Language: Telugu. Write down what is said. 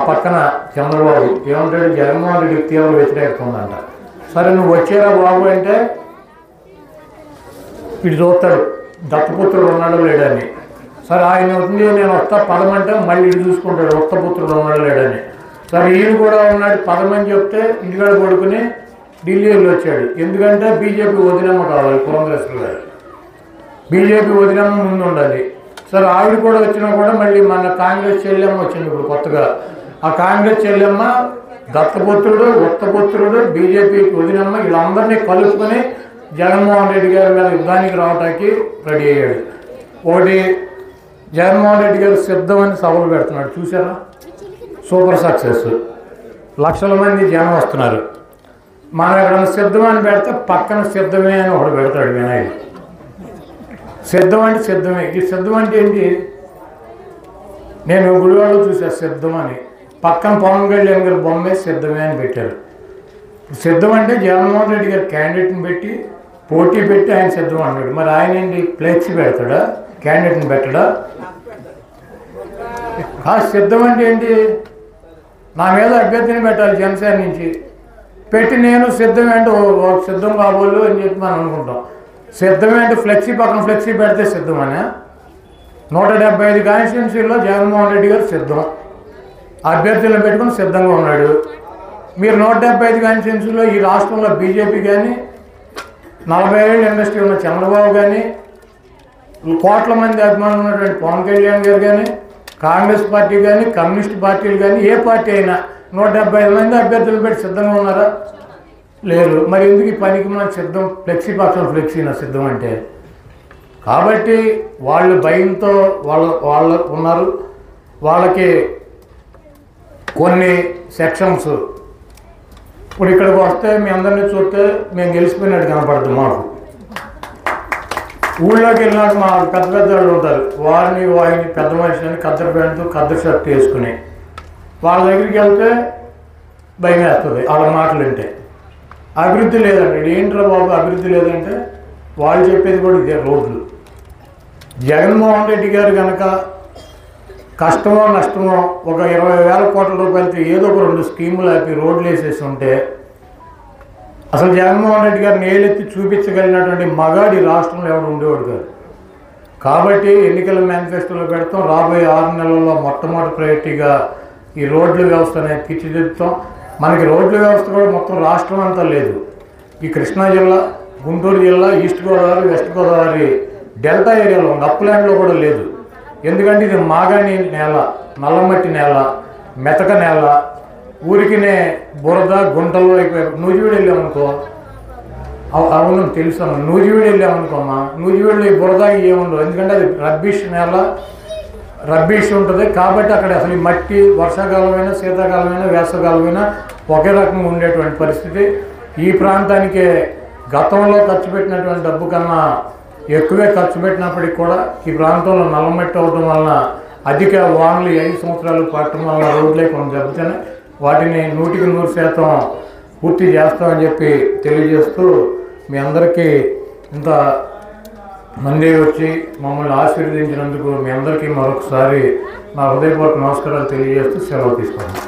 పక్కన చంద్రబాబు ఏమంటాడు, జగన్మోహన్ రెడ్డికి తీవ్ర వ్యతిరేకత ఉందంట. సరే నువ్వు వచ్చేరా బాబు అంటే ఇటు చూస్తాడు దత్తపుత్రుడు ఉన్నాడు లేడని. సరే ఆయన ఉంది నేను వస్తా పదమంటే మళ్ళీ ఇటు చూసుకుంటాడు దత్తపుత్రుడు ఉన్నాడు లేడని. సరే ఈయన కూడా ఉన్నాడు పదమని చెప్తే ఇంటికాడ పడుకుని ఢిల్లీ వెళ్ళి వచ్చాడు. ఎందుకంటే బీజేపీ వదినమ్మ కావాలి, కాంగ్రెస్లో గారు బీజేపీ వదినమ్మ ముందు ఉండాలి. సరే ఆవిడ కూడా వచ్చినా కూడా మళ్ళీ మన కాంగ్రెస్ చెల్లెమ్మ వచ్చింది ఇప్పుడు కొత్తగా. ఆ కాంగ్రెస్ చెల్లెమ్మ దత్తపుత్రుడు ఉత్తపుత్రుడు బీజేపీ వదినమ్మ వీళ్ళందరినీ కలుపుకొని జగన్మోహన్ రెడ్డి గారి మీద యుద్ధానికి రావడానికి రెడీ అయ్యాడు. ఒకటి జగన్మోహన్ రెడ్డి గారు సిద్ధమని సభలు పెడుతున్నాడు, చూసారా? సూపర్ సక్సెస్, లక్షల మంది జనం వస్తున్నారు. మనం ఎక్కడన్నా సిద్ధమని పెడితే పక్కన సిద్ధమే అని ఒకడు పెడతాడు వినాయకుడు. సిద్ధం అంటే సిద్ధమే. ఈ సిద్ధం అంటే ఏంటి? నేను గుడివాడలో చూసాను సిద్ధం అని, పక్కన పవన్ కళ్యాణ్ గారి బొమ్మే సిద్ధమే అని పెట్టారు. సిద్ధం అంటే జగన్మోహన్ రెడ్డి గారు క్యాండిడేట్ని పెట్టి పోటీ పెట్టి ఆయన సిద్ధం అన్నాడు. మరి ఆయన ఏంటి ఫ్లెక్సీ పెడతాడా, క్యాండిడేట్ని పెట్టడా? సిద్ధం అంటే ఏంటి? నా మీద అభ్యర్థిని పెట్టాలి జనసేన నుంచి పెట్టి నేను సిద్ధమే అంటే సిద్ధం కాబోలు అని చెప్పి మనం అనుకుంటాం. సిద్ధమే అంటే ఫ్లెక్సీ పక్కన ఫ్లెక్సీ పెడితే సిద్ధమనే. 175 కాన్స్టిట్యున్సీల్లో జగన్మోహన్ రెడ్డి గారు సిద్ధం, అభ్యర్థులను పెట్టుకుని సిద్ధంగా ఉన్నాడు. మీరు 175 కాన్స్టిట్యున్సీలో ఈ రాష్ట్రంలో బీజేపీ కానీ 40 ఏళ్ళ ఇండస్ట్రీ ఉన్న చంద్రబాబు కానీ కోట్ల మంది అభిమానులు ఉన్నటువంటి పవన్ కళ్యాణ్ గారు కానీ కాంగ్రెస్ పార్టీ కానీ కమ్యూనిస్ట్ పార్టీలు కానీ ఏ పార్టీ అయినా 175 మంది అభ్యర్థులు పెట్టి సిద్ధంగా ఉన్నారా? లేరు. మరి ఎందుకు ఈ పనికి మన సిద్ధం ఫ్లెక్సీ పక్షం ఫ్లెక్సీనా సిద్ధం అంటే? కాబట్టి వాళ్ళు భయంతో వాళ్ళు ఉన్నారు. వాళ్ళకి కొన్ని సెక్షన్స్ ఇప్పుడు ఇక్కడికి వస్తే మీ అందరినీ చూస్తే మేము గెలిచిపోయినట్టు కనపడుతుంది. మాకు ఊళ్ళోకి వెళ్ళినాక మా పెద్ద పెద్ద వాళ్ళు ఉంటారు, వారిని పెద్ద మనిషిని కద్దరు ప్యాంటు కద్దరు షర్ట్ వేసుకుని వాళ్ళ దగ్గరికి వెళ్తే భయం వేస్తుంది. వాళ్ళ మాటలు వింటే అభివృద్ధి లేదండి. ఏంట్రా బాబు అభివృద్ధి లేదంటే వాళ్ళు చెప్పేది కూడా ఇదే రోడ్లు. జగన్మోహన్ రెడ్డి గారు కనుక కష్టమో నష్టమో ఒక 20,000 కోట్ల రూపాయలతో ఏదో ఒక 2 స్కీములు ఆపి రోడ్లు వేసేసి ఉంటే అసలు జగన్మోహన్ రెడ్డి గారిని ఏలెత్తి చూపించగలిగినటువంటి మగాడి రాష్ట్రంలో ఎవరు ఉండేవాడు కాదు. కాబట్టి ఎన్నికల మేనిఫెస్టోలో పెడతాం, రాబోయే 6 నెలల్లో మొట్టమొదటి ప్రయారిటీగా ఈ రోడ్ల వ్యవస్థ అనేది తీర్చిదిద్దుతాం. మనకి రోడ్ల వ్యవస్థ కూడా మొత్తం రాష్ట్రం అంతా లేదు. ఈ కృష్ణా జిల్లా, గుంటూరు జిల్లా, east Godavari, west Godavari delta ఏరియాలో ఉంది, అప్లాండ్లో కూడా లేదు. ఎందుకంటే ఇది మాగాణి నేల, నల్లమట్టి నేల, మెతక నేల, ఊరికినే బురద గుంటల్లో అయిపోయి. నూజివీడు వెళ్ళామనుకో, అవును తెలుసు, నూజివీడు వెళ్ళామనుకోమ్మా, నూజివీడులో ఈ బురద ఏముండవు. ఎందుకంటే అది రబ్బిష్ నేల, రబ్బిష్ ఉంటుంది. కాబట్టి అక్కడ అసలు ఈ మట్టి వర్షాకాలమైనా శీతాకాలమైనా వేసవకాలమైనా ఒకే రకంగా ఉండేటువంటి పరిస్థితి. ఈ ప్రాంతానికి గతంలో ఖర్చు పెట్టినటువంటి డబ్బు కన్నా ఎక్కువే ఖర్చు పెట్టినప్పటికి కూడా ఈ ప్రాంతంలో నల్లమట్టి అవడం వలన అధిక వానలు 5 సంవత్సరాలు పట్టడం వలన రోడ్లే కొంచెం దెబ్బతిని వాటిని 100% పూర్తి చేస్తామని చెప్పి తెలియజేస్తూ మీ అందరికీ ఇంత మంది వచ్చి మమ్మల్ని ఆశీర్వదించినందుకు మీ అందరికీ మరొకసారి నా హృదయపూర్వక నమస్కారాలు తెలియజేస్తూ సెలవు తీసుకుంటాను.